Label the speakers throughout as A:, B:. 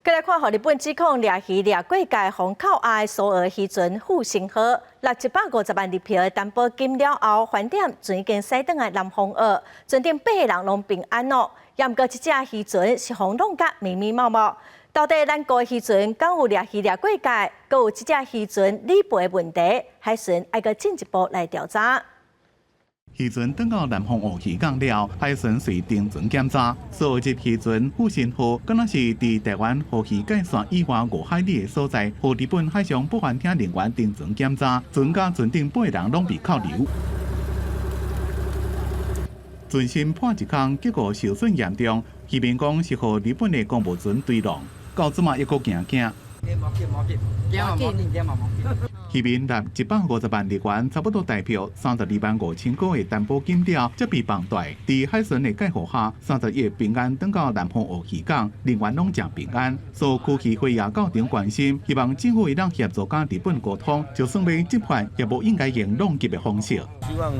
A: 再来看，日本指控掠鱼掠过界封口外的苏俄渔船复兴号，拿150万日票的担保金了后，饭店船已经驶转来南方澳，船顶8个人拢平安哦。也毋过，这只渔船是风弄甲密密麻麻。到底咱国渔船敢有掠鱼掠过界，佮有这只渔船理赔的问题，海巡爱个进一步来调查。
B: 渔船登到南方澳渔港了，海巡随定船检查，所入渔船复兴号，敢若是伫台湾河渔界线以外5海里的所在，和日本海上保安厅人员定船检查，船甲船顶8人拢被扣留。船身破一空，结果受损严重，渔民讲是和日本的公务船对撞，到即马抑阁惊。 渔民拿150万日元，差不多代表32万5千块的担保金了，则被放贷。伫海巡的介护下，30亿平安登到南方澳渔港，人员拢真平安。所区议会也到场关心，希望政府会当协助甲日本沟通，就算要执法，也无应该用弄急的方式。
C: 希望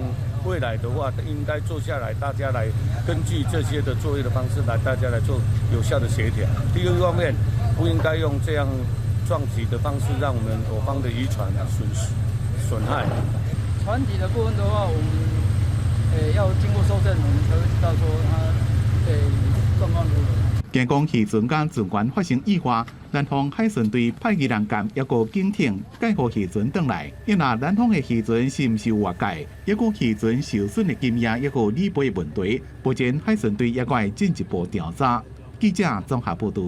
C: 未来的话，应该坐下来，大家来根据这些的作业的方式来，大家来做有效的协调。第二个方面，不应该用这样 撞击的方式让我们我方的渔船损害。
D: 船体的部分的话，我们要经过搜证，我们才会知道说它状况如何。
B: 惊讲渔船甲船员发生意外，南方海巡队派渔人员也个警艇介护渔船转来。因若南方的渔船是毋是有外界，也个渔船受损的金额也个理赔的问题，目前海巡队也会进一步调查。记者综合报道。